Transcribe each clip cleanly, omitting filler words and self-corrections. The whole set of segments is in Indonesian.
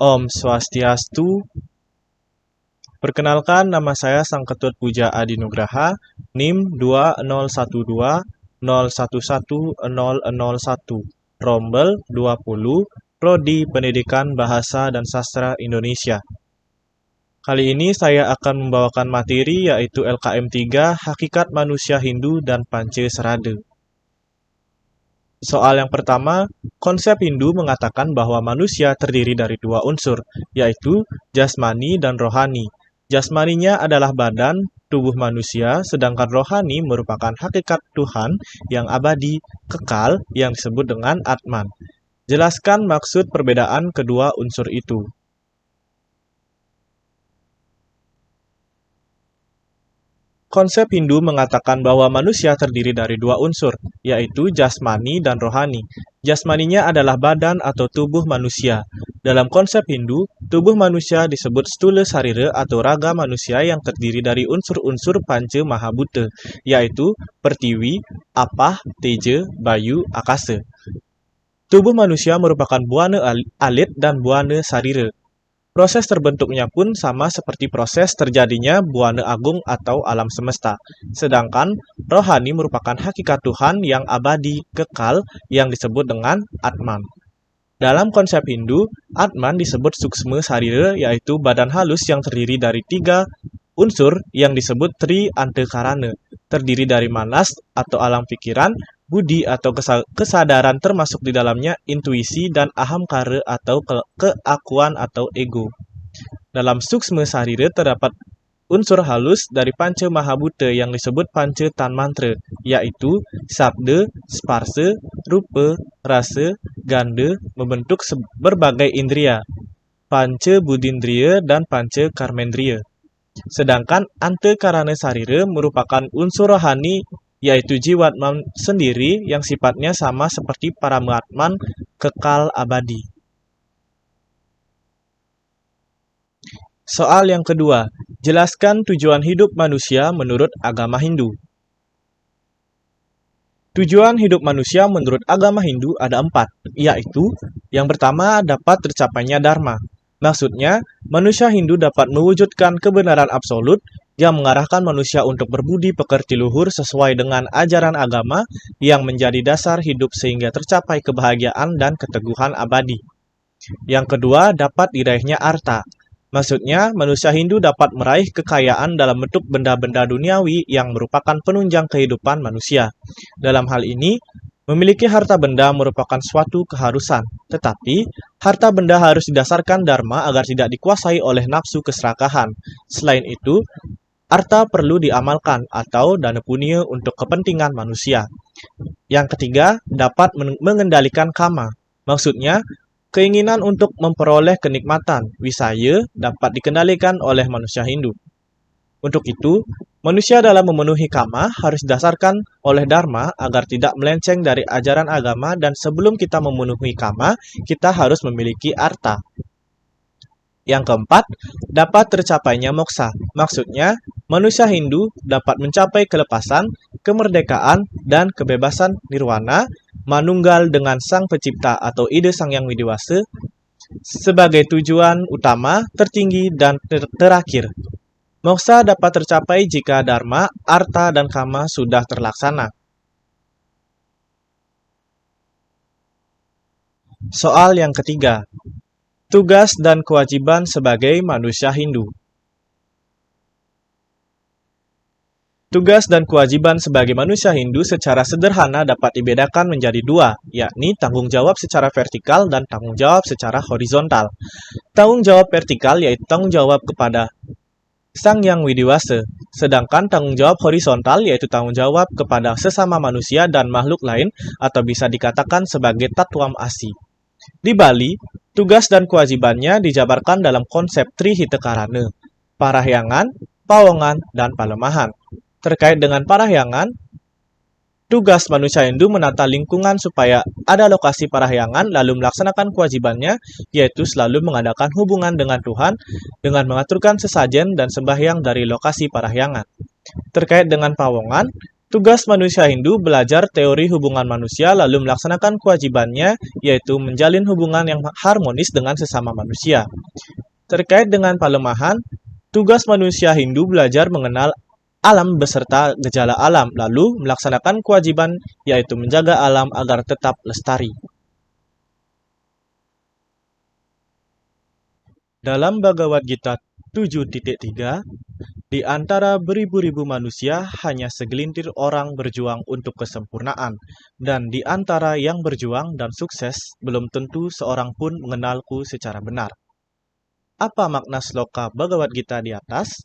Om Swastiastu. Perkenalkan, nama saya Sang Ketut Puja Adi Nugraha, NIM 2012011001, Rombel 20, Prodi Pendidikan Bahasa dan Sastra Indonesia. Kali ini saya akan membawakan materi yaitu LKM 3, Hakikat Manusia Hindu dan Pancasarada. Soal yang pertama, konsep Hindu mengatakan bahwa manusia terdiri dari dua unsur, yaitu jasmani dan rohani. Jasmaninya adalah badan, tubuh manusia, sedangkan rohani merupakan hakikat Tuhan yang abadi, kekal, yang disebut dengan Atman. Jelaskan maksud perbedaan kedua unsur itu. Konsep Hindu mengatakan bahwa manusia terdiri dari dua unsur, yaitu jasmani dan rohani. Jasmaninya adalah badan atau tubuh manusia. Dalam konsep Hindu, tubuh manusia disebut stula sarira atau raga manusia yang terdiri dari unsur-unsur panca mahabhuta, yaitu pertiwi, apah, teja, bayu, akasa. Tubuh manusia merupakan buana alit dan buana sarira. Proses terbentuknya pun sama seperti proses terjadinya buana agung atau alam semesta. Sedangkan rohani merupakan hakikat Tuhan yang abadi, kekal, yang disebut dengan Atman. Dalam konsep Hindu, Atman disebut suksma sarira, yaitu badan halus yang terdiri dari 3 unsur yang disebut Tri Antakarana, terdiri dari manas atau alam pikiran, budi atau kesadaran termasuk di dalamnya intuisi, dan ahamkara atau keakuan atau ego. Dalam suksma sarira terdapat unsur halus dari panca mahabhuta yang disebut panca tanmantra, yaitu sabda, sparsa, rupa, rasa, ganda, membentuk berbagai indria, panca budindriya dan panca karmendriya. Sedangkan antakarana sarira merupakan unsur rohani, yaitu jiwatman sendiri yang sifatnya sama seperti Paramatman, kekal abadi. Soal yang kedua, jelaskan tujuan hidup manusia menurut agama Hindu. Tujuan hidup manusia menurut agama Hindu ada 4, yaitu yang pertama dapat tercapainya Dharma. Maksudnya, manusia Hindu dapat mewujudkan kebenaran absolut yang mengarahkan manusia untuk berbudi pekerti luhur sesuai dengan ajaran agama yang menjadi dasar hidup sehingga tercapai kebahagiaan dan keteguhan abadi. Yang kedua, dapat diraihnya arta. Maksudnya, manusia Hindu dapat meraih kekayaan dalam bentuk benda-benda duniawi yang merupakan penunjang kehidupan manusia. Dalam hal ini, memiliki harta benda merupakan suatu keharusan, tetapi harta benda harus didasarkan dharma agar tidak dikuasai oleh nafsu keserakahan. Selain itu, harta perlu diamalkan atau dana punya untuk kepentingan manusia. Yang ketiga, dapat mengendalikan kama. Maksudnya, keinginan untuk memperoleh kenikmatan, wisaya, dapat dikendalikan oleh manusia Hindu. Untuk itu, manusia dalam memenuhi kama harus didasarkan oleh dharma agar tidak melenceng dari ajaran agama, dan sebelum kita memenuhi kama, kita harus memiliki arta. Yang keempat, dapat tercapainya moksa. Maksudnya, manusia Hindu dapat mencapai kelepasan, kemerdekaan, dan kebebasan nirwana, manunggal dengan Sang Pencipta atau ide Sang Yang Widiwasa, sebagai tujuan utama, tertinggi, dan terakhir. Moksa dapat tercapai jika dharma, arta, dan kama sudah terlaksana. Soal yang ketiga, tugas dan kewajiban sebagai manusia Hindu. Tugas dan kewajiban sebagai manusia Hindu secara sederhana dapat dibedakan menjadi 2, yakni tanggung jawab secara vertikal dan tanggung jawab secara horizontal. Tanggung jawab vertikal yaitu tanggung jawab kepada Sang Yang Widiwasa, sedangkan tanggung jawab horizontal yaitu tanggung jawab kepada sesama manusia dan makhluk lain atau bisa dikatakan sebagai Tatwam Asi. Di Bali, tugas dan kewajibannya dijabarkan dalam konsep Tri Hitakarana, parahyangan, pawongan, dan palemahan. Terkait dengan parahyangan, tugas manusia Hindu menata lingkungan supaya ada lokasi parahyangan lalu melaksanakan kewajibannya, yaitu selalu mengadakan hubungan dengan Tuhan dengan mengaturkan sesajen dan sembahyang dari lokasi parahyangan. Terkait dengan pawongan, Tugas manusia Hindu belajar teori hubungan manusia lalu melaksanakan kewajibannya, yaitu menjalin hubungan yang harmonis dengan sesama manusia. Terkait dengan pelemahan, tugas manusia Hindu belajar mengenal alam beserta gejala alam, lalu melaksanakan kewajiban yaitu menjaga alam agar tetap lestari. Dalam Bhagavad Gita 7.3, di antara beribu-ribu manusia, hanya segelintir orang berjuang untuk kesempurnaan, dan di antara yang berjuang dan sukses, belum tentu seorang pun mengenalku secara benar. Apa makna sloka Bhagavad Gita di atas?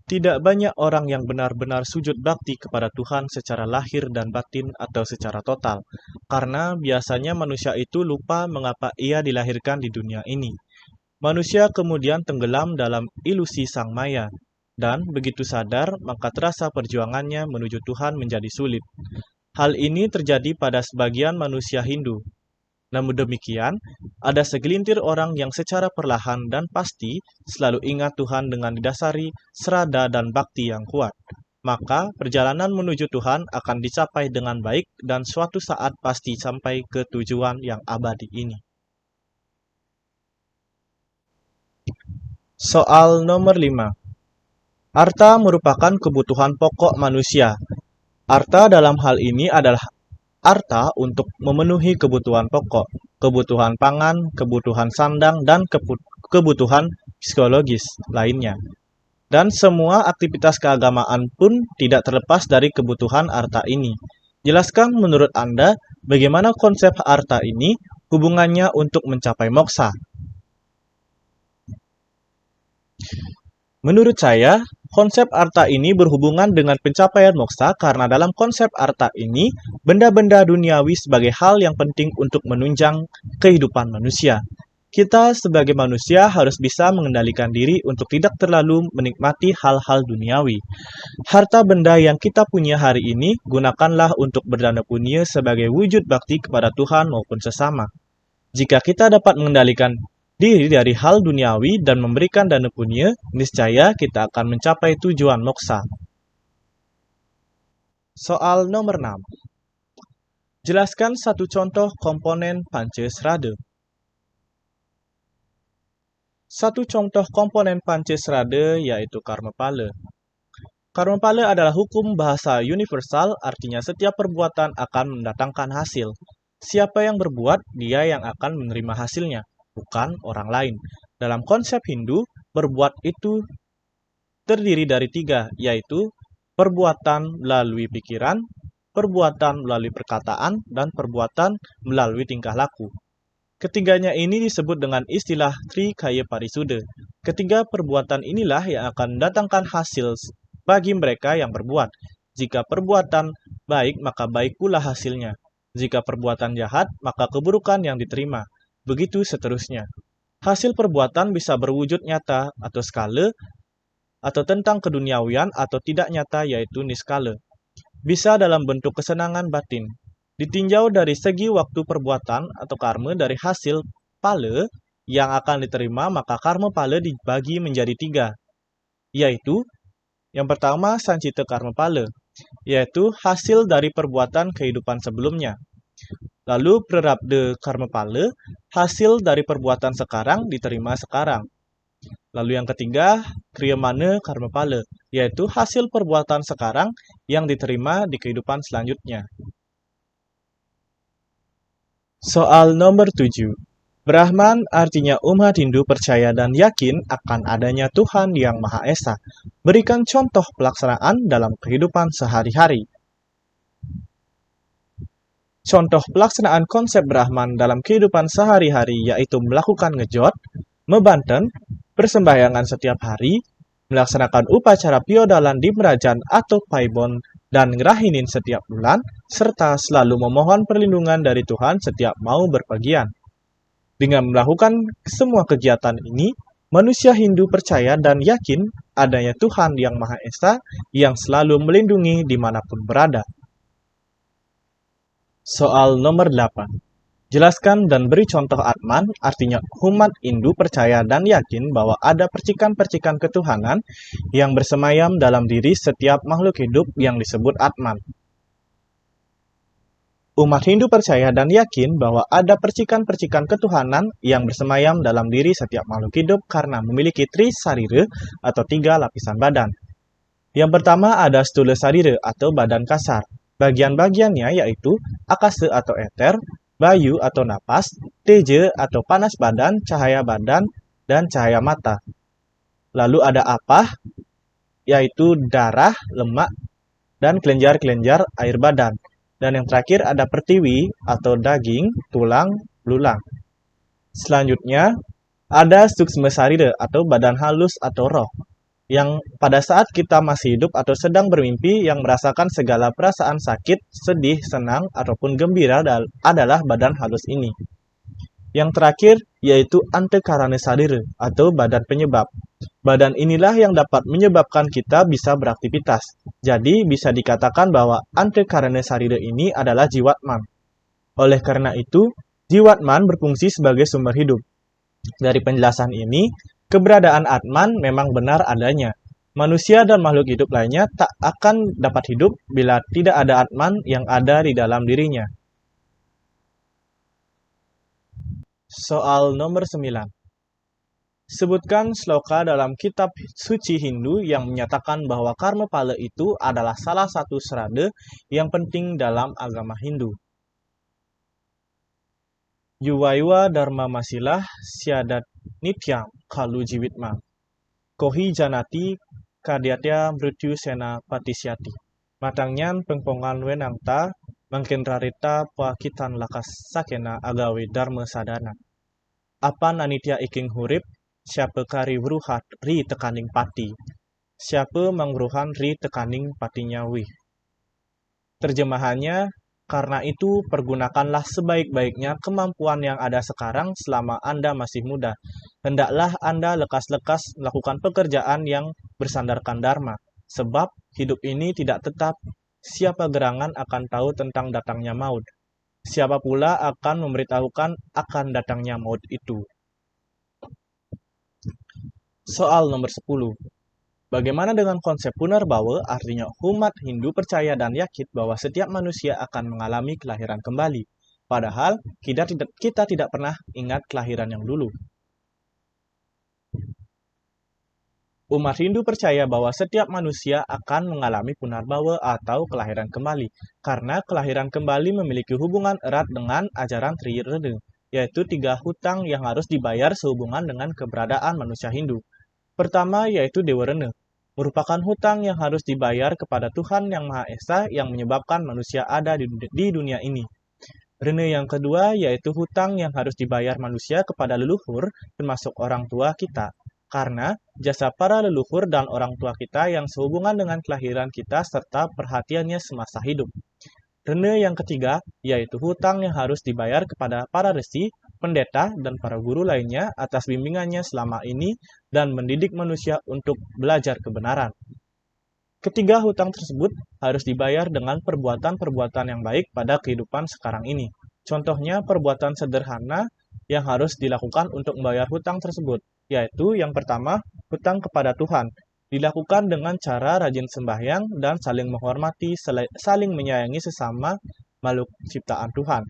Tidak banyak orang yang benar-benar sujud bakti kepada Tuhan secara lahir dan batin atau secara total, karena biasanya manusia itu lupa mengapa ia dilahirkan di dunia ini. Manusia kemudian tenggelam dalam ilusi sang maya, dan begitu sadar, maka terasa perjuangannya menuju Tuhan menjadi sulit. Hal ini terjadi pada sebagian manusia Hindu. Namun demikian, ada segelintir orang yang secara perlahan dan pasti selalu ingat Tuhan dengan didasari serada dan bakti yang kuat. Maka perjalanan menuju Tuhan akan dicapai dengan baik dan suatu saat pasti sampai ke tujuan yang abadi ini. Soal nomor 5. Harta merupakan kebutuhan pokok manusia. Harta dalam hal ini adalah harta untuk memenuhi kebutuhan pokok, kebutuhan pangan, kebutuhan sandang, dan kebutuhan psikologis lainnya. Dan semua aktivitas keagamaan pun tidak terlepas dari kebutuhan harta ini. Jelaskan menurut Anda bagaimana konsep harta ini hubungannya untuk mencapai moksa. Menurut saya, konsep arta ini berhubungan dengan pencapaian moksa karena dalam konsep arta ini, benda-benda duniawi sebagai hal yang penting untuk menunjang kehidupan manusia. Kita sebagai manusia harus bisa mengendalikan diri untuk tidak terlalu menikmati hal-hal duniawi. Harta benda yang kita punya hari ini, gunakanlah untuk berdana punya sebagai wujud bakti kepada Tuhan maupun sesama. Jika kita dapat mengendalikan diri dari hal duniawi dan memberikan dana punya, niscaya kita akan mencapai tujuan moksa. Soal nomor 6. Jelaskan satu contoh komponen Pancasrada. Satu contoh komponen Pancasrada yaitu karmapala. Karmapala adalah hukum bahasa universal, artinya setiap perbuatan akan mendatangkan hasil. Siapa yang berbuat, dia yang akan menerima hasilnya, bukan orang lain. Dalam konsep Hindu, berbuat itu terdiri dari 3, yaitu perbuatan melalui pikiran, perbuatan melalui perkataan, dan perbuatan melalui tingkah laku. Ketiganya ini disebut dengan istilah Trikaya Parisuddha. Ketiga perbuatan inilah yang akan mendatangkan hasil bagi mereka yang berbuat. Jika perbuatan baik, maka baik pula hasilnya. Jika perbuatan jahat, maka keburukan yang diterima. Begitu seterusnya. Hasil perbuatan bisa berwujud nyata atau skala, atau tentang keduniawian atau tidak nyata yaitu niskala. Bisa dalam bentuk kesenangan batin. Ditinjau dari segi waktu perbuatan atau karma dari hasil pala yang akan diterima, maka karma pala dibagi menjadi 3, yaitu yang pertama sancita karma pala, yaitu hasil dari perbuatan kehidupan sebelumnya. Lalu prarabdha karma pala, hasil dari perbuatan sekarang diterima sekarang. Lalu yang ketiga, kriyamana karma pala, yaitu hasil perbuatan sekarang yang diterima di kehidupan selanjutnya. Soal nomor 7. Brahman artinya umat Hindu percaya dan yakin akan adanya Tuhan yang Maha Esa. Berikan contoh pelaksanaan dalam kehidupan sehari-hari. Contoh pelaksanaan konsep Brahman dalam kehidupan sehari-hari yaitu melakukan ngejot, mebanten, persembahyangan setiap hari, melaksanakan upacara piodalan di Merajan atau Paibon, dan ngerahinin setiap bulan, serta selalu memohon perlindungan dari Tuhan setiap mau berpergian. Dengan melakukan semua kegiatan ini, manusia Hindu percaya dan yakin adanya Tuhan yang Maha Esa yang selalu melindungi dimanapun berada. Soal nomor 8. Jelaskan dan beri contoh Atman, artinya umat Hindu percaya dan yakin bahwa ada percikan-percikan ketuhanan yang bersemayam dalam diri setiap makhluk hidup yang disebut Atman. Umat Hindu percaya dan yakin bahwa ada percikan-percikan ketuhanan yang bersemayam dalam diri setiap makhluk hidup karena memiliki trisarira atau 3 lapisan badan. Yang pertama ada stula sarira atau badan kasar. Bagian-bagiannya yaitu akasa atau eter, bayu atau napas, teja atau panas badan, cahaya badan, dan cahaya mata. Lalu ada apah, yaitu darah, lemak, dan kelenjar-kelenjar air badan. Dan yang terakhir ada pertiwi atau daging, tulang, belulang. Selanjutnya ada suksma sarira atau badan halus atau roh, yang pada saat kita masih hidup atau sedang bermimpi yang merasakan segala perasaan sakit, sedih, senang, ataupun gembira adalah badan halus ini. Yang terakhir yaitu antakarana sarira atau badan penyebab. Badan inilah yang dapat menyebabkan kita bisa beraktivitas. Jadi bisa dikatakan bahwa antakarana sarira ini adalah jiwatman. Oleh karena itu, jiwatman berfungsi sebagai sumber hidup. Dari penjelasan ini, keberadaan Atman memang benar adanya. Manusia dan makhluk hidup lainnya tak akan dapat hidup bila tidak ada Atman yang ada di dalam dirinya. Soal nomor 9. Sebutkan sloka dalam kitab suci Hindu yang menyatakan bahwa karma pala itu adalah salah satu serada yang penting dalam agama Hindu. Yuwaiwa dharma masilah syadat nityam kalu jiwitma. Kohi janati kadyatya mrityu sena patisyati. Matangnya pengpongan wenangta mangkenrarita pakitan lakas sakena agawe dharma sadana. Apa nanitya iking hurip, siapa kari wruhat ri tekaning pati. Siapa mangruhan ri tekaning patinya wih. Terjemahannya, karena itu, pergunakanlah sebaik-baiknya kemampuan yang ada sekarang selama Anda masih muda. Hendaklah Anda lekas-lekas melakukan pekerjaan yang bersandarkan dharma, sebab hidup ini tidak tetap. Siapa gerangan akan tahu tentang datangnya maut. Siapa pula akan memberitahukan akan datangnya maut itu. Soal nomor 10. Bagaimana dengan konsep punarbawa, artinya umat Hindu percaya dan yakin bahwa setiap manusia akan mengalami kelahiran kembali. Padahal kita tidak pernah ingat kelahiran yang dulu. Umat Hindu percaya bahwa setiap manusia akan mengalami punarbawa atau kelahiran kembali, karena kelahiran kembali memiliki hubungan erat dengan ajaran Trirene, yaitu 3 hutang yang harus dibayar sehubungan dengan keberadaan manusia Hindu. Pertama yaitu Dewa Rene, merupakan hutang yang harus dibayar kepada Tuhan Yang Maha Esa yang menyebabkan manusia ada di dunia ini. Rene yang kedua yaitu hutang yang harus dibayar manusia kepada leluhur, termasuk orang tua kita, karena jasa para leluhur dan orang tua kita yang sehubungan dengan kelahiran kita serta perhatiannya semasa hidup. Rene yang ketiga yaitu hutang yang harus dibayar kepada para resi, pendeta, dan para guru lainnya atas bimbingannya selama ini dan mendidik manusia untuk belajar kebenaran. Ketiga hutang tersebut harus dibayar dengan perbuatan-perbuatan yang baik pada kehidupan sekarang ini. Contohnya perbuatan sederhana yang harus dilakukan untuk membayar hutang tersebut, yaitu yang pertama, hutang kepada Tuhan. Dilakukan dengan cara rajin sembahyang dan saling menghormati, saling menyayangi sesama makhluk ciptaan Tuhan.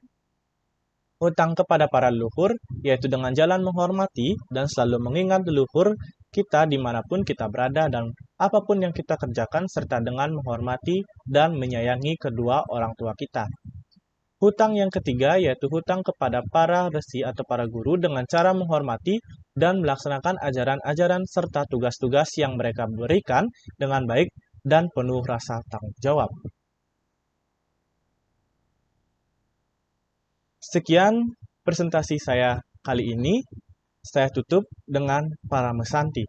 Hutang kepada para leluhur, yaitu dengan jalan menghormati dan selalu mengingat leluhur kita dimanapun kita berada dan apapun yang kita kerjakan serta dengan menghormati dan menyayangi kedua orang tua kita. Hutang yang ketiga yaitu hutang kepada para resi atau para guru dengan cara menghormati dan melaksanakan ajaran-ajaran serta tugas-tugas yang mereka berikan dengan baik dan penuh rasa tanggung jawab. Sekian presentasi saya kali ini. Saya tutup dengan Paramesanti.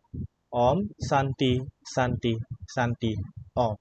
Om Santi Santi Santi Om.